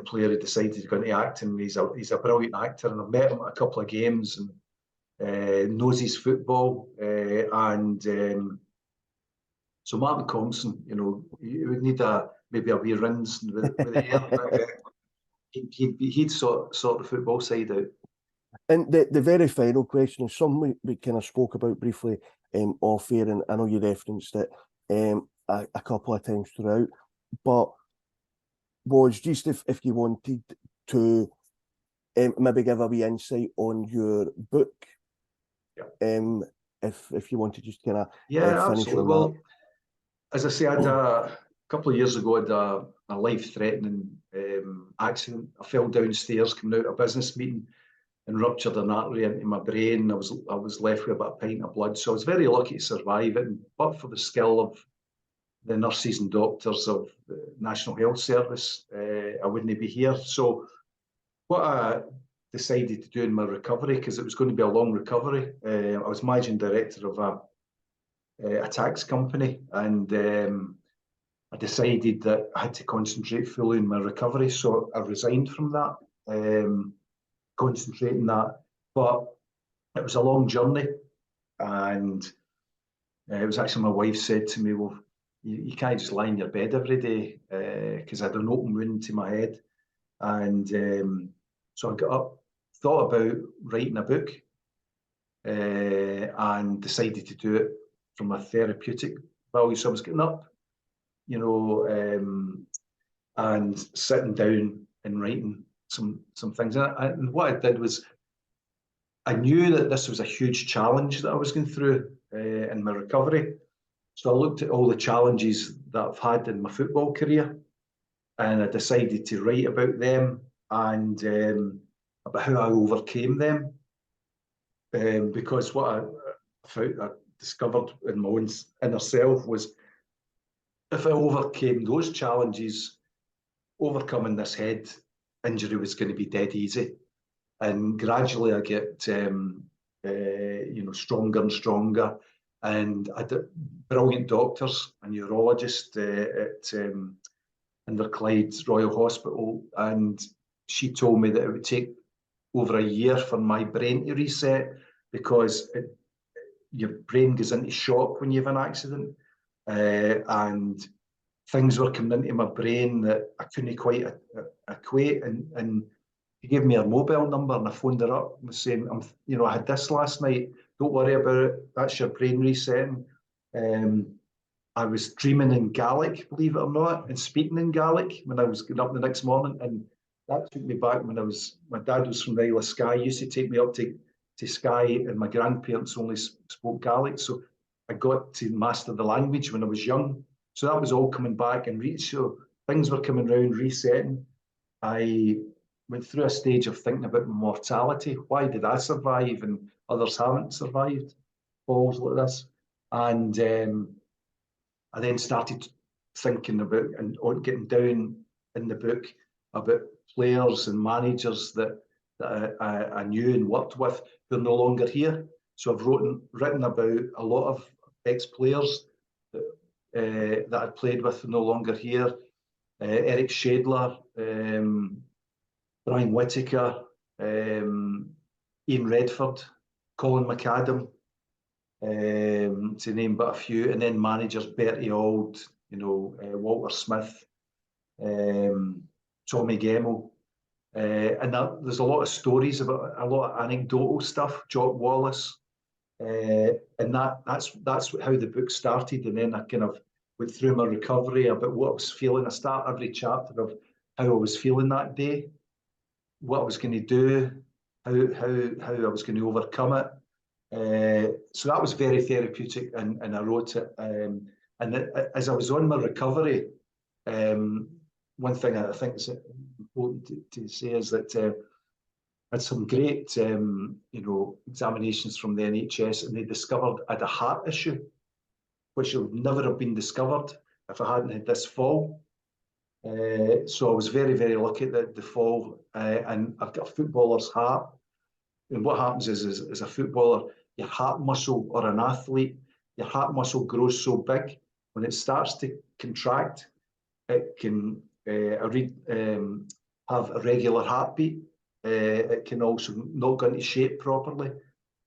Speaker 3: player who decided to go into acting. He's a brilliant actor, and I've met him at a couple of games, and knows his football. So Martin Compson, he would need maybe a wee rinse with the hair, but he'd sort the football side out.
Speaker 2: And the very final question is something we kind of spoke about briefly off air, and I know you referenced it a couple of times throughout, but was just if you wanted to maybe give a wee insight on your book.
Speaker 3: Yeah.
Speaker 2: If you wanted just kind of
Speaker 3: finish absolutely.
Speaker 2: on
Speaker 3: well,
Speaker 2: that.
Speaker 3: As I say, I had a couple of years ago, I had a life-threatening accident. I fell downstairs coming out of a business meeting and ruptured an artery into my brain. I was left with about a pint of blood, so I was very lucky to survive it. But for the skill of the nurses and doctors of the National Health Service, I wouldn't be here. So what I decided to do in my recovery, because it was going to be a long recovery, I was managing director of a tax company, and I decided that I had to concentrate fully on my recovery. So I resigned from that, concentrating that. But it was a long journey, and it was actually my wife said to me, well, you can't just lie in your bed every day, because I had an open wound to my head. And so I got up, thought about writing a book, and decided to do it from a therapeutic value. So I was getting up, and sitting down and writing some things. And what I did was, I knew that this was a huge challenge that I was going through in my recovery. So I looked at all the challenges that I've had in my football career, and I decided to write about them and about how I overcame them. Because what I discovered in my own inner self was, if I overcame those challenges, overcoming this head injury was going to be dead easy. And gradually I get stronger and stronger. And I had brilliant doctors, a neurologist at Inverclyde Royal Hospital, and she told me that it would take over a year for my brain to reset, because your brain goes into shock when you have an accident, and things were coming into my brain that I couldn't quite equate. And she gave me her mobile number, and I phoned her up and was saying, I had this last night, don't worry about it, that's your brain resetting. I was dreaming in Gaelic, believe it or not, and speaking in Gaelic when I was getting up the next morning. And that took me back when my dad was from the Isle of Skye, he used to take me up to Skye, and my grandparents only spoke Gaelic. So I got to master the language when I was young. So that was all coming back, and so things were coming round, resetting. I went through a stage of thinking about mortality. Why did I survive and others haven't survived falls like this? And I then started thinking about and getting down in the book about players and managers that I knew and worked with who are no longer here. So I've written about a lot of ex-players that I'd played with no longer here. Eric Shadler, Brian Whittaker, Ian Redford, Colin McAdam, to name but a few, and then managers Bertie Auld, Walter Smith, Tommy Gemmell, and there's a lot of stories about a lot of anecdotal stuff. Jock Wallace, and that's how the book started. And then I kind of went through my recovery about what I was feeling. I start every chapter of how I was feeling that day, what I was going to do, how I was going to overcome it. So that was very therapeutic, and I wrote it. And as I was on my recovery, one thing I think is important to say is that I had some great, examinations from the NHS, and they discovered I had a heart issue, which would never have been discovered if I hadn't had this fall. So I was very, very lucky that the fall, and I've got a footballer's heart. And what happens is as a footballer, your heart muscle, or an athlete, your heart muscle grows so big, when it starts to contract, it can, I read have a regular heartbeat. It can also not go into shape properly.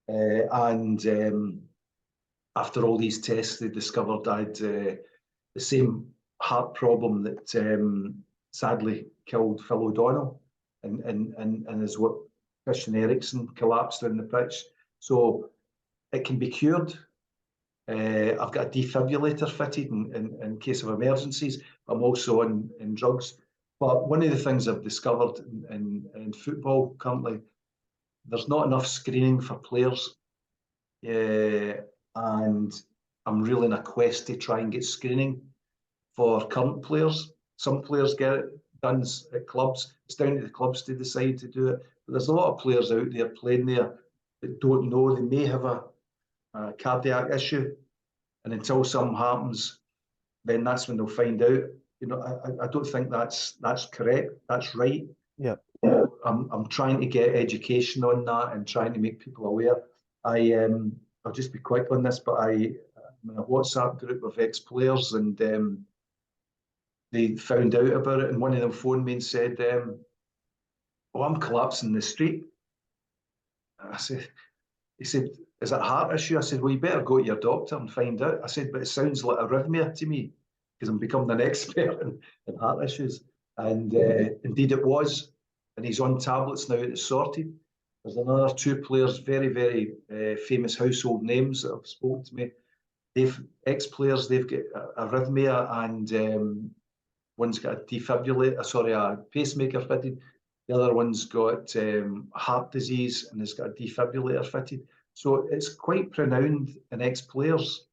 Speaker 3: And after all these tests, they discovered I had the same heart problem that sadly killed Phil O'Donnell, and is what Christian Eriksen collapsed on the pitch. So it can be cured. I've got a defibrillator fitted in case of emergencies. I'm also on drugs. But one of the things I've discovered in football currently, there's not enough screening for players. And I'm really in a quest to try and get screening for current players. Some players get it done at clubs. It's down to the clubs to decide to do it. But there's a lot of players out there playing there that don't know they may have a cardiac issue. And until something happens, then that's when they'll find out. You know, I don't think that's correct. That's right.
Speaker 2: Yeah.
Speaker 3: I'm trying to get education on that and trying to make people aware. I'll just be quick on this, but I'm in a WhatsApp group of ex-players, and they found out about it, and one of them phoned me and said, "Oh, I'm collapsing in the street." He said, "Is it a heart issue?" I said, "Well, you better go to your doctor and find out." I said, "But it sounds like arrhythmia to me," because I'm becoming an expert in heart issues. And indeed it was. And he's on tablets now, it's sorted. There's another two players, very, very famous household names that have spoken to me. They've ex-players, they've got arrhythmia, and one's got a pacemaker fitted. The other one's got heart disease and has got a defibrillator fitted. So it's quite pronounced in ex-players.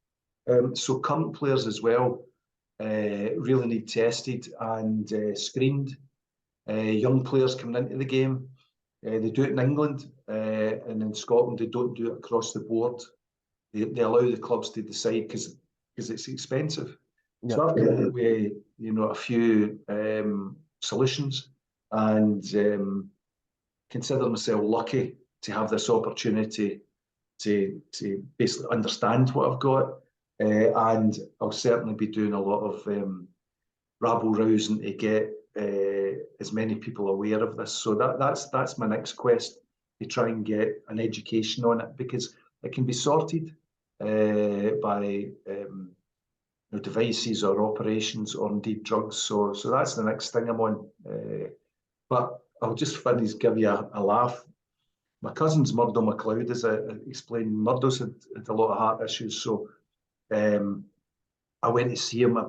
Speaker 3: So current players as well really need tested and screened. Young players coming into the game, they do it in England, and in Scotland they don't do it across the board. They allow the clubs to decide because it's expensive. Yep. So I've come up with a few solutions, and consider myself lucky to have this opportunity to basically understand what I've got, and I'll certainly be doing a lot of rabble rousing to get as many people aware of this. So that's my next quest, to try and get an education on it, because it can be sorted by devices or operations or indeed drugs. So that's the next thing I'm on. But I'll just finish, give you a laugh. My cousin's Murdo MacLeod, as I explained, Murdo's had a lot of heart issues. So I went to see him.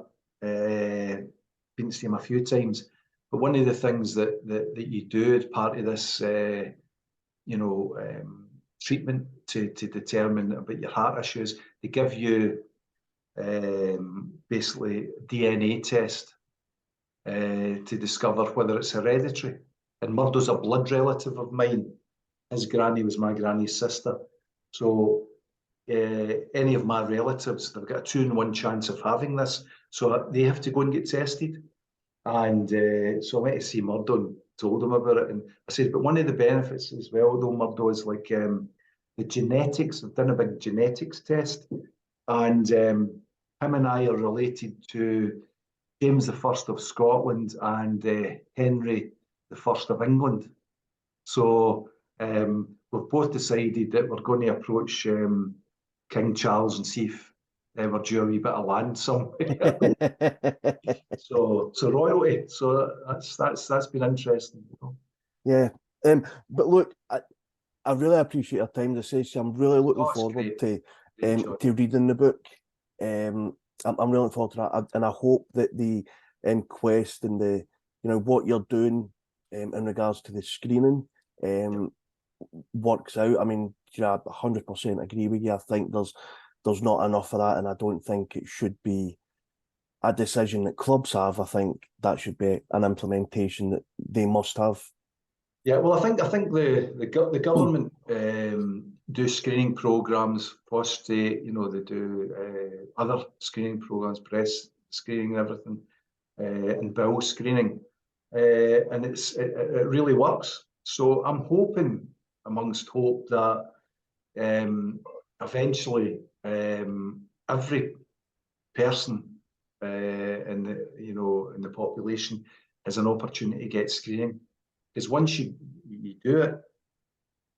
Speaker 3: Been to see him a few times. But one of the things that you do as part of this, treatment to determine about your heart issues, they give you basically a DNA test to discover whether it's hereditary. And Murdo's a blood relative of mine. His granny was my granny's sister. So any of my relatives, they've got a 2-in-1 chance of having this. So they have to go and get tested. And so I went to see Murdo and told him about it. And I said, but one of the benefits as well, though, Murdo, is like the genetics. I've done a big genetics test. And him and I are related to James I of Scotland and Henry I of England. So we've both decided that we're going to approach King Charles and see if we're due a wee bit of land somewhere. so royalty. So that's been interesting.
Speaker 2: Yeah. But look, I really appreciate your time this session. I'm really looking forward to reading the book. I'm really looking forward to that, and I hope that the inquest and the what you're doing in regards to the screening works out. I mean, I 100% agree with you. I think there's not enough of that, and I don't think it should be a decision that clubs have. I think that should be an implementation that they must have.
Speaker 3: Yeah, well, I think the government do screening programs, prostate, they do other screening programs, breast screening, everything, and bowel screening, and it really works. So I'm hoping, amongst hope, that eventually every person in the population as an opportunity to get screening. Because once you do it,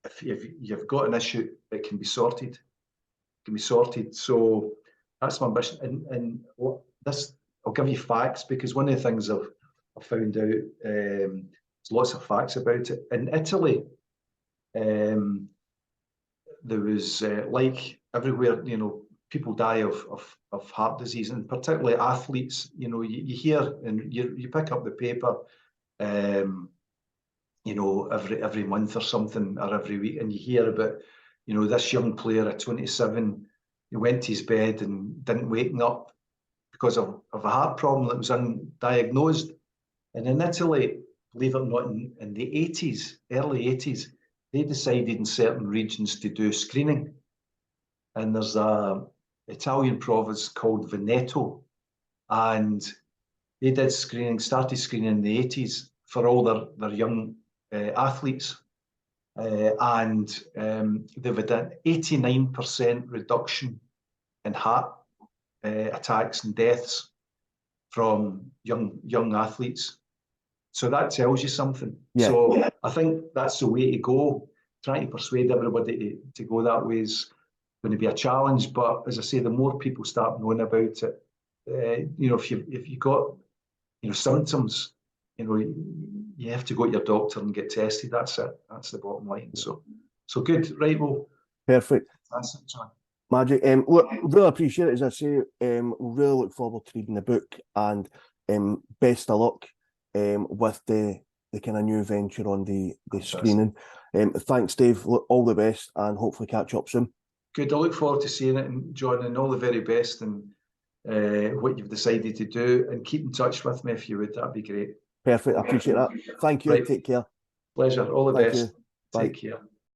Speaker 3: if you've got an issue, it can be sorted. It can be sorted. So that's my mission. And this, I'll give you facts, because one of the things I've found out, there's lots of facts about it. In Italy, there was like everywhere, people die of heart disease, and particularly athletes. You hear and you pick up the paper, every month or something, or every week, and you hear about, this young player at 27, he went to his bed and didn't wake up because of a heart problem that was undiagnosed. And in Italy, believe it or not, in the 80s, early 80s, they decided in certain regions to do screening. And there's a Italian province called Veneto, and they did started screening in the 80s for all their young athletes. And they've had an 89% reduction in heart attacks and deaths from young athletes. So that tells you something.
Speaker 2: Yeah.
Speaker 3: So I think that's the way to go. Trying to persuade everybody to go that way is going to be a challenge. But as I say, the more people start knowing about it, if you got symptoms, you have to go to your doctor and get tested. That's it. That's the bottom line. So good. Right. Well,
Speaker 2: perfect.
Speaker 3: That's it, John.
Speaker 2: Magic. Look, really appreciate it. As I say, really look forward to reading the book, and best of luck with the kind of new venture on the screening. Thanks, Dave. Look, all the best, and hopefully catch up soon.
Speaker 3: Good. I look forward to seeing it, and John, and all the very best, and what you've decided to do, and keep in touch with me if you would. That'd be great.
Speaker 2: Perfect. I appreciate that. Thank you.
Speaker 3: Right.
Speaker 2: Take care.
Speaker 3: Pleasure. All the
Speaker 2: Thank
Speaker 3: best.
Speaker 2: you. Bye.
Speaker 3: Take care.